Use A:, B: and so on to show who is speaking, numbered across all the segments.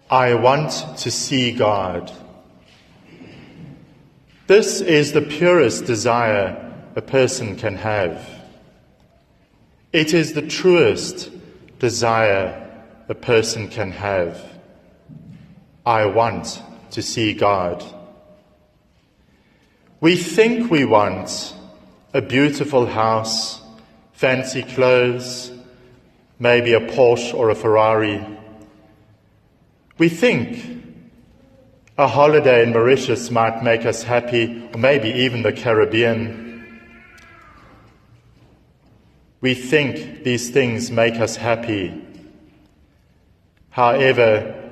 A: I want to see God. This is the purest desire a person can have. It is the truest desire a person can have. I want to see God. We think we want a beautiful house, fancy clothes, maybe a Porsche or a Ferrari. We think a holiday in Mauritius might make us happy, or maybe even the Caribbean. We think these things make us happy. However,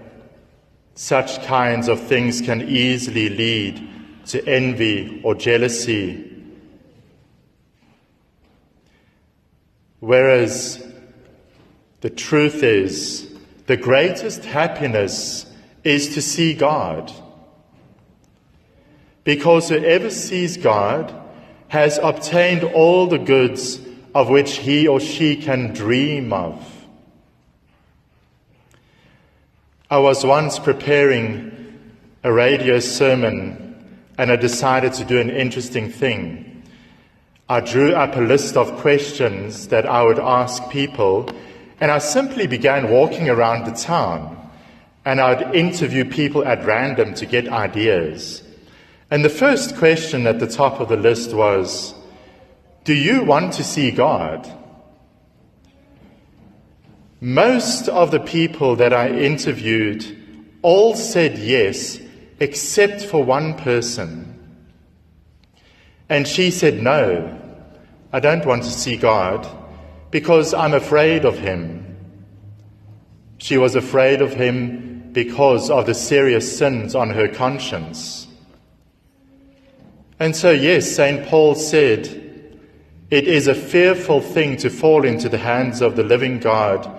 A: such kinds of things can easily lead to envy or jealousy. Whereas the truth is, the greatest happiness is to see God. Because whoever sees God has obtained all the goods of which he or she can dream of. I was once preparing a radio sermon and I decided to do an interesting thing. I drew up a list of questions that I would ask people, and I simply began walking around the town, and I'd interview people at random to get ideas. And the first question at the top of the list was, do you want to see God? Most of the people that I interviewed all said yes, except for one person. And she said, no, I don't want to see God because I'm afraid of him. She was afraid of him because of the serious sins on her conscience. And so, yes, St. Paul said, it is a fearful thing to fall into the hands of the living God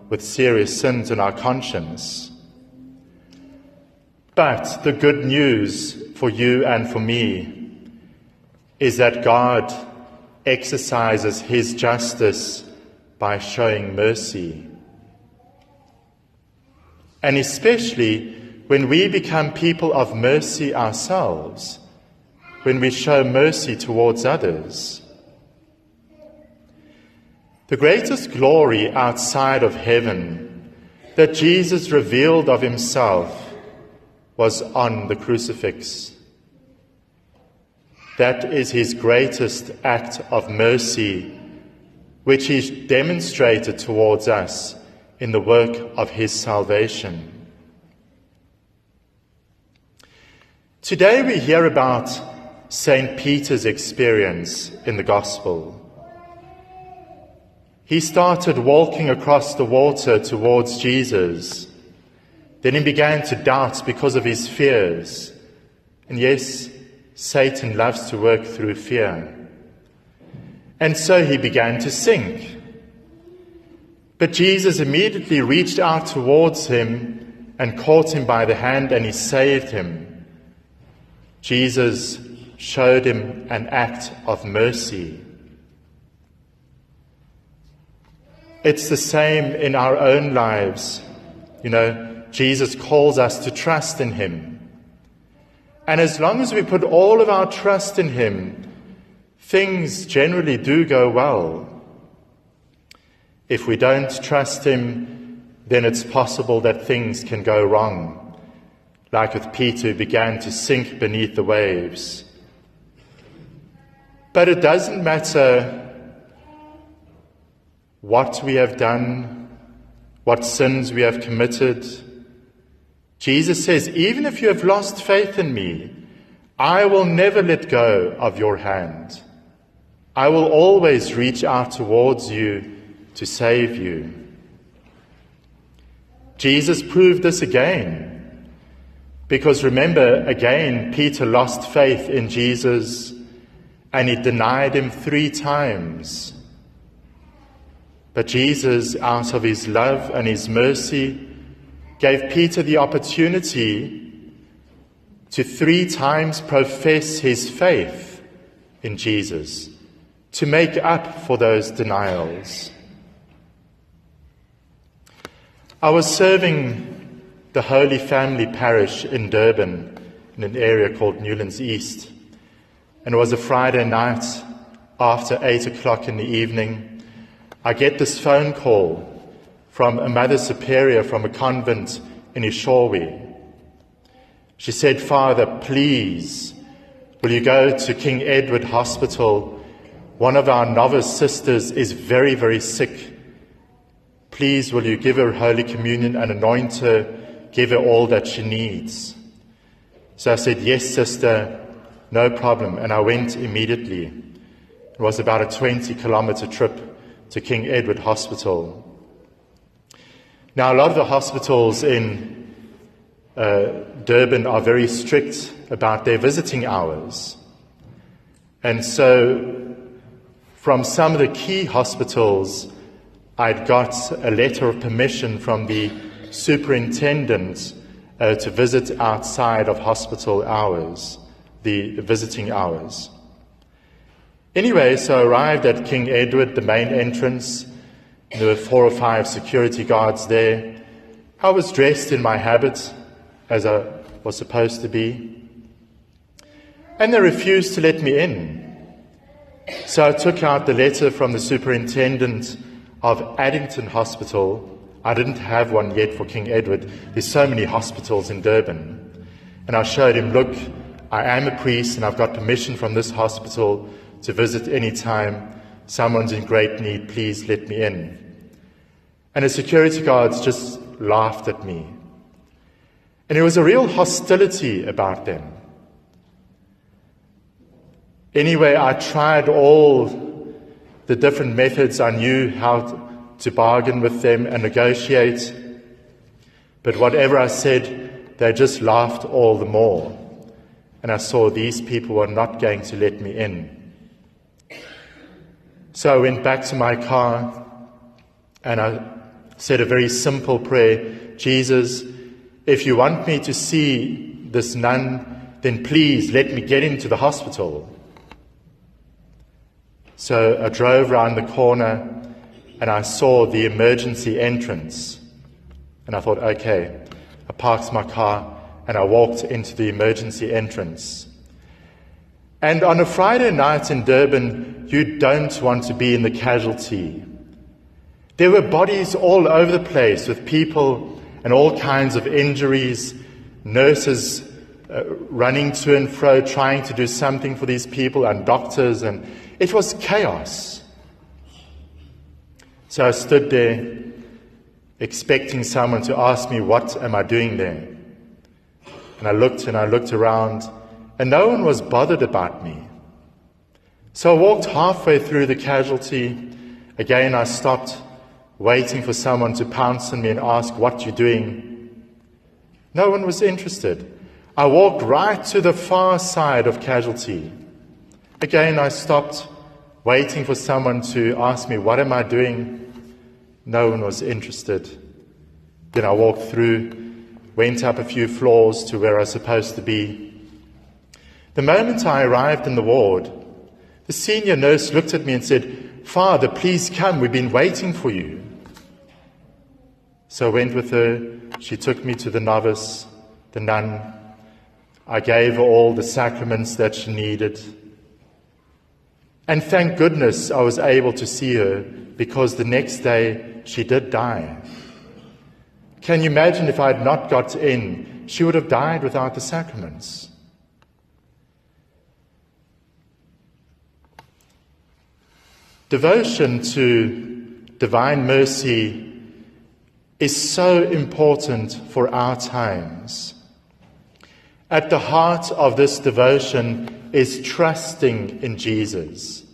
A: with serious sins in our conscience. But the good news for you and for me is that God exercises his justice by showing mercy. And especially when we become people of mercy ourselves, when we show mercy towards others. The greatest glory outside of heaven that Jesus revealed of himself was on the crucifix. That is his greatest act of mercy, which he demonstrated towards us in the work of his salvation. Today we hear about St. Peter's experience in the Gospel. He started walking across the water towards Jesus. Then he began to doubt because of his fears. And yes, Satan loves to work through fear. And so he began to sink. But Jesus immediately reached out towards him and caught him by the hand, and he saved him. Jesus showed him an act of mercy. It's the same in our own lives. You know, Jesus calls us to trust in him. And as long as we put all of our trust in him, things generally do go well. If we don't trust him, then it's possible that things can go wrong, like with Peter, who began to sink beneath the waves. But it doesn't matter what we have done, what sins we have committed. Jesus says, even if you have lost faith in me, I will never let go of your hand. I will always reach out towards you to save you. Jesus proved this again, because remember, again, Peter lost faith in Jesus and he denied him 3 times. But Jesus, out of his love and his mercy, gave Peter the opportunity to 3 times profess his faith in Jesus, to make up for those denials. I was serving the Holy Family Parish in Durban, in an area called Newlands East. And it was a Friday night after 8 o'clock in the evening. I get this phone call from a Mother Superior from a convent in Ishawi. She said, "Father, please, will you go to King Edward Hospital? One of our novice sisters is very, very sick. Please, will you give her Holy Communion and anoint her, give her all that she needs?" So I said, "Yes, sister, no problem." And I went immediately. It was about a 20-kilometer trip to King Edward Hospital. Now, a lot of the hospitals in Durban are very strict about their visiting hours. And so from some of the key hospitals, I'd got a letter of permission from the superintendent to visit outside of hospital hours, the visiting hours. Anyway, so I arrived at King Edward, the main entrance. There were 4 or 5 security guards there. I was dressed in my habit, as I was supposed to be. And they refused to let me in. So I took out the letter from the superintendent of Addington Hospital. I didn't have one yet for King Edward. There's so many hospitals in Durban. And I showed him, "Look, I am a priest and I've got permission from this hospital to visit any time. Someone's in great need, please let me in." And the security guards just laughed at me. And there was a real hostility about them. Anyway, I tried all the different methods I knew how to bargain with them and negotiate. But whatever I said, they just laughed all the more. And I saw these people were not going to let me in. So I went back to my car and I said a very simple prayer. "Jesus, if you want me to see this nun, then please let me get into the hospital." So I drove around the corner and I saw the emergency entrance. And I thought, okay, I parked my car and I walked into the emergency entrance. And on a Friday night in Durban, you don't want to be in the casualty. There were bodies all over the place with people and all kinds of injuries, nurses running to and fro, trying to do something for these people, and doctors, and it was chaos. So I stood there expecting someone to ask me, "What am I doing there?" And I looked around, and no one was bothered about me. So I walked halfway through the casualty. Again, I stopped, waiting for someone to pounce on me and ask, "What you doing?" No one was interested. I walked right to the far side of casualty. Again, I stopped, waiting for someone to ask me, "What am I doing?" No one was interested. Then I walked through, went up a few floors to where I was supposed to be. The moment I arrived in the ward, the senior nurse looked at me and said, "Father, please come, we've been waiting for you." So I went with her. She took me to the novice, the nun. I gave her all the sacraments that she needed. And thank goodness I was able to see her, because the next day she did die. Can you imagine if I had not got in, she would have died without the sacraments. Devotion to divine mercy is so important for our times. At the heart of this devotion is trusting in Jesus.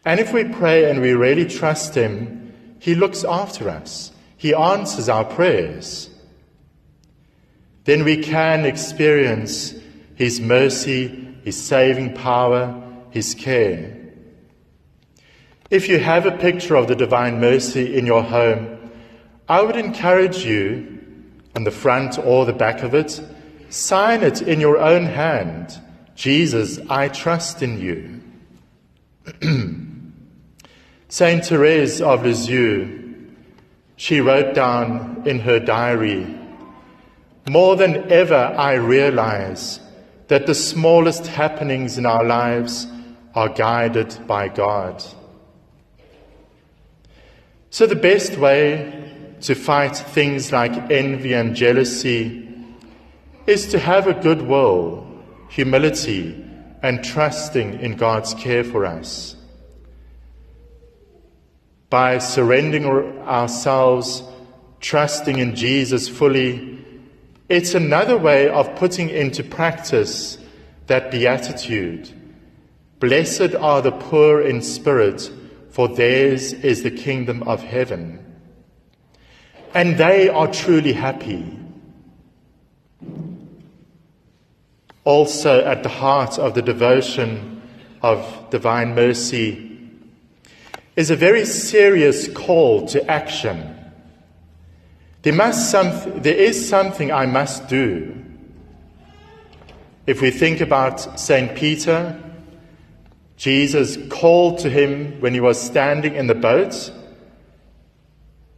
A: And if we pray and we really trust him, he looks after us. He answers our prayers. Then we can experience his mercy, his saving power, his care. If you have a picture of the divine mercy in your home, I would encourage you, on the front or the back of it, sign it in your own hand. Jesus, I trust in you. Saint Therese of Lisieux, she wrote down in her diary, More than ever, I realize that the smallest happenings in our lives are guided by God. So the best way to fight things like envy and jealousy is to have a good will, humility, and trusting in God's care for us. By surrendering ourselves, trusting in Jesus fully, it's another way of putting into practice that beatitude. Blessed are the poor in spirit, for theirs is the kingdom of heaven. And they are truly happy. Also, at the heart of the devotion of divine mercy is a very serious call to action. There is something I must do. If we think about St. Peter, Jesus called to him when he was standing in the boat,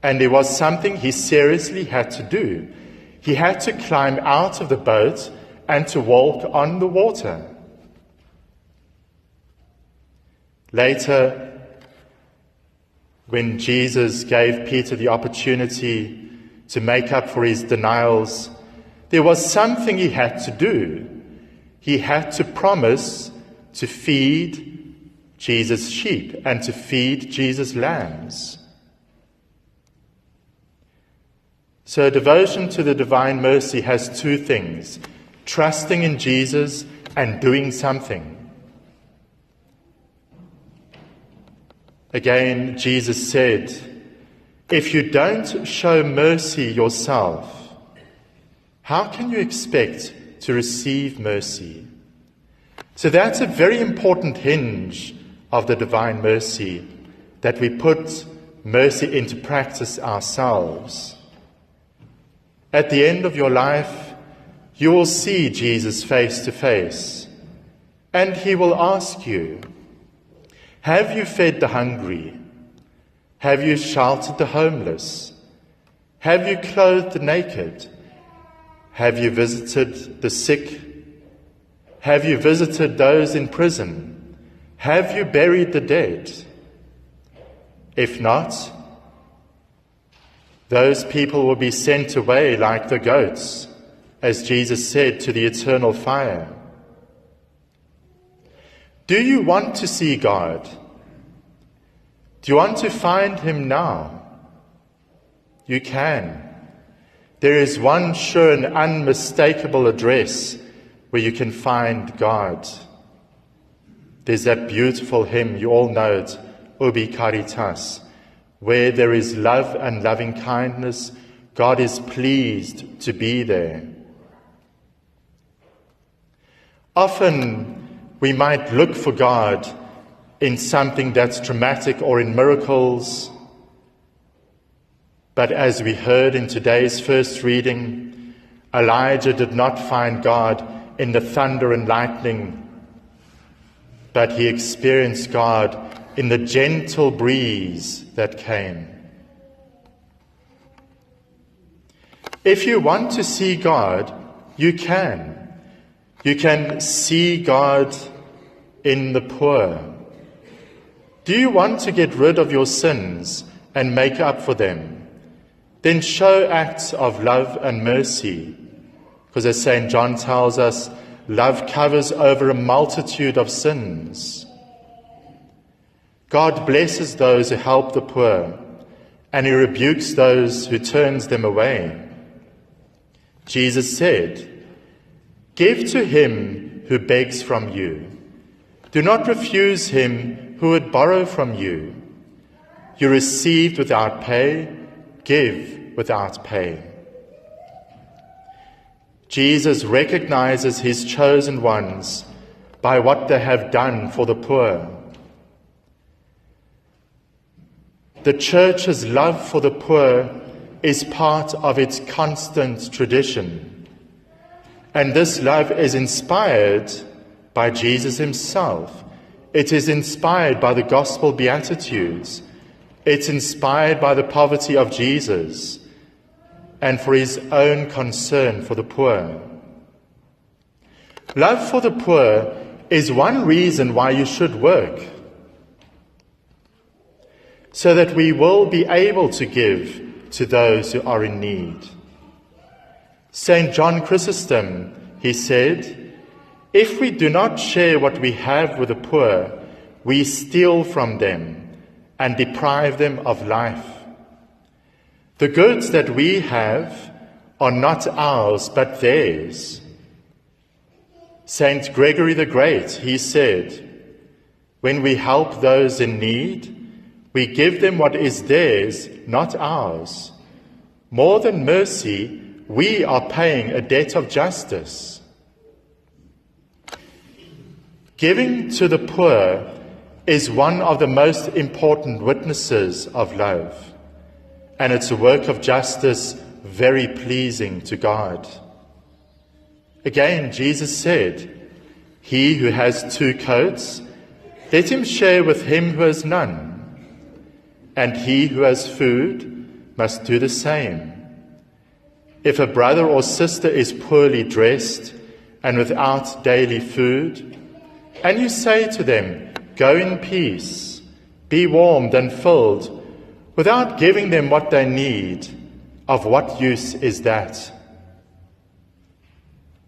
A: and there was something he seriously had to do. He had to climb out of the boat and to walk on the water. Later, when Jesus gave Peter the opportunity to make up for his denials, there was something he had to do. He had to promise to feed Jesus' sheep and to feed Jesus' lambs. So devotion to the divine mercy has two things: trusting in Jesus and doing something. Again, Jesus said, if you don't show mercy yourself, how can you expect to receive mercy? So that's a very important hinge of the divine mercy, that we put mercy into practice ourselves. At the end of your life, you will see Jesus face to face, and he will ask you, have you fed the hungry? Have you sheltered the homeless? Have you clothed the naked? Have you visited the sick? Have you visited those in prison? Have you buried the dead? If not, those people will be sent away like the goats, as Jesus said, to the eternal fire. Do you want to see God? Do you want to find him now? You can. There is one sure and unmistakable address where you can find God. There's that beautiful hymn, you all know it, Ubi Caritas. Where there is love and loving kindness, God is pleased to be there. Often we might look for God in something that's dramatic or in miracles. But as we heard in today's first reading, Elijah did not find God in the thunder and lightning, but he experienced God in the gentle breeze that came. If you want to see God, you can. You can see God in the poor. Do you want to get rid of your sins and make up for them? Then show acts of love and mercy. Because as St. John tells us, love covers over a multitude of sins. God blesses those who help the poor, and he rebukes those who turns them away. Jesus said, give to him who begs from you. Do not refuse him who would borrow from you. You received without pay, give without pay. Jesus recognizes his chosen ones by what they have done for the poor. The Church's love for the poor is part of its constant tradition. And this love is inspired by Jesus himself. It is inspired by the Gospel Beatitudes. It's inspired by the poverty of Jesus. and for his own concern for the poor. Love for the poor is one reason why you should work, so that we will be able to give to those who are in need. St. John Chrysostom, he said, "If we do not share what we have with the poor, we steal from them and deprive them of life. The goods that we have are not ours, but theirs." Saint Gregory the Great, he said, "When we help those in need, we give them what is theirs, not ours. More than mercy, we are paying a debt of justice." Giving to the poor is one of the most important witnesses of love, and it's a work of justice very pleasing to God. Again, Jesus said, "He who has 2 coats, let him share with him who has none. And he who has food must do the same. If a brother or sister is poorly dressed and without daily food, and you say to them, 'Go in peace, be warmed and filled,' without giving them what they need, of what use is that?"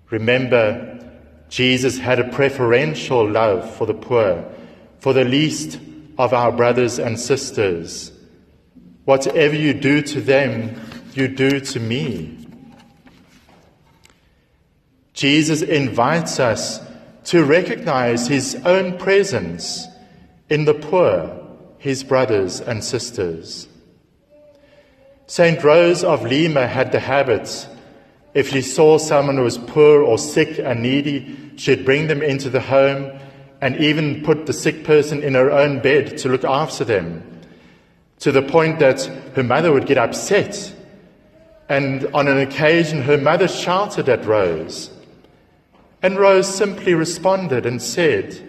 A: Remember, Jesus had a preferential love for the poor, for the least of our brothers and sisters. Whatever you do to them, you do to me. Jesus invites us to recognize his own presence in the poor, his brothers and sisters. Saint Rose of Lima had the habit, if she saw someone who was poor or sick and needy, she'd bring them into the home and even put the sick person in her own bed to look after them, to the point that her mother would get upset. And on an occasion, her mother shouted at Rose. And Rose simply responded and said,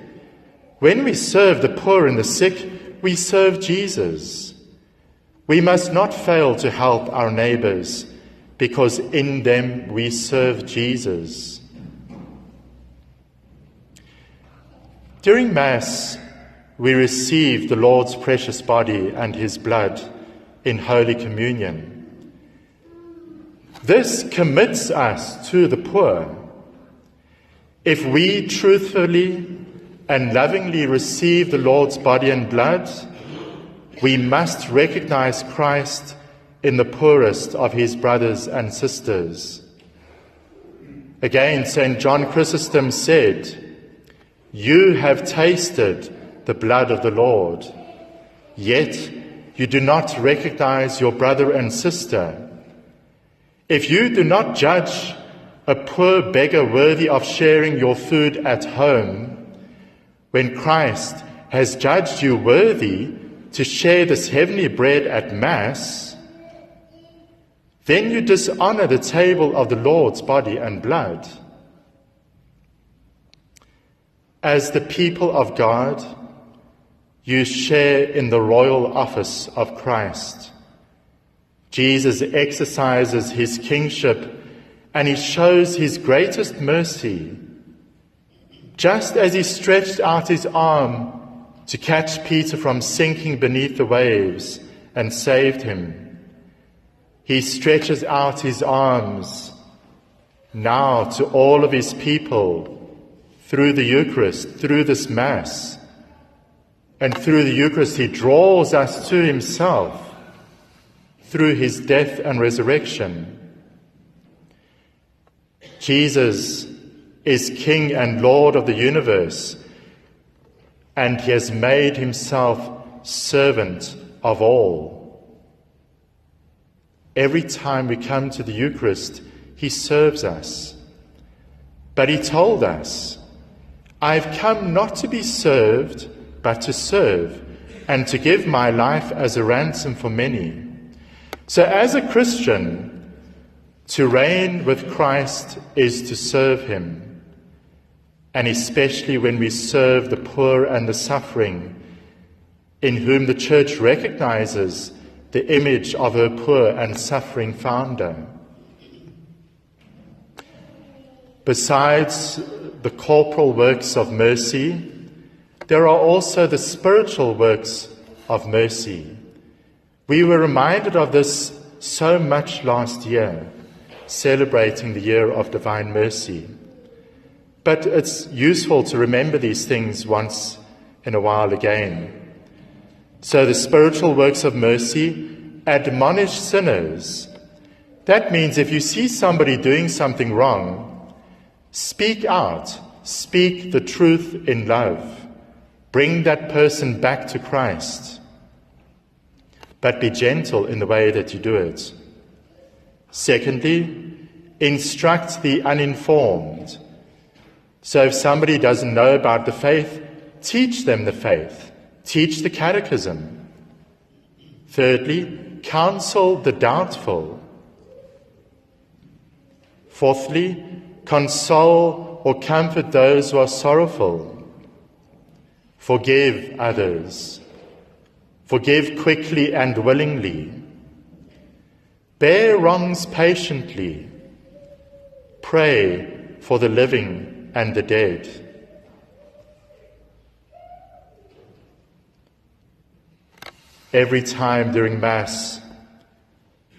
A: "When we serve the poor and the sick, we serve Jesus. We must not fail to help our neighbors, because in them we serve Jesus." During Mass, we receive the Lord's precious body and his blood in Holy Communion. This commits us to the poor. If we truthfully and lovingly receive the Lord's body and blood, we must recognize Christ in the poorest of his brothers and sisters. Again, St. John Chrysostom said, "You have tasted the blood of the Lord, yet you do not recognize your brother and sister. If you do not judge a poor beggar worthy of sharing your food at home, when Christ has judged you worthy to share this heavenly bread at Mass, then you dishonor the table of the Lord's body and blood." As the people of God, you share in the royal office of Christ. Jesus exercises his kingship and he shows his greatest mercy. Just as he stretched out his arm to catch Peter from sinking beneath the waves and saved him, he stretches out his arms now to all of his people through the Eucharist, through this Mass. And through the Eucharist, he draws us to himself through his death and resurrection. Jesus is King and Lord of the universe, and he has made himself servant of all. Every time we come to the Eucharist, he serves us. But he told us, "I've come not to be served, but to serve, and to give my life as a ransom for many." So as a Christian, to reign with Christ is to serve him, and especially when we serve the poor and the suffering, in whom the Church recognizes the image of her poor and suffering founder. Besides the corporal works of mercy, there are also the spiritual works of mercy. We were reminded of this so much last year, celebrating the year of divine mercy. But it's useful to remember these things once in a while again. So the spiritual works of mercy admonish sinners. That means if you see somebody doing something wrong, speak out, speak the truth in love. Bring that person back to Christ. But be gentle in the way that you do it. Secondly, instruct the uninformed. So if somebody doesn't know about the faith, teach them the faith. Teach the catechism. Thirdly, counsel the doubtful. Fourthly, console or comfort those who are sorrowful. Forgive others. Forgive quickly and willingly. Bear wrongs patiently. Pray for the living and the dead. Every time during Mass,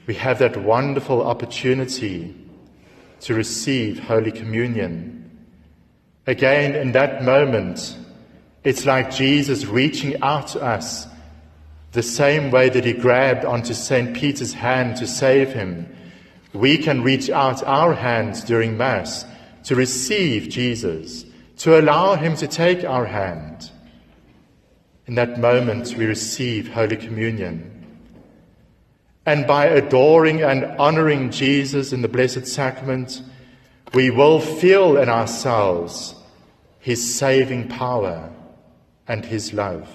A: we have that wonderful opportunity to receive Holy Communion. Again, in that moment, it's like Jesus reaching out to us the same way that he grabbed onto St. Peter's hand to save him. We can reach out our hands during Mass to receive Jesus, to allow him to take our hand. In that moment, we receive Holy Communion. And by adoring and honoring Jesus in the Blessed Sacrament, we will feel in ourselves his saving power and his love.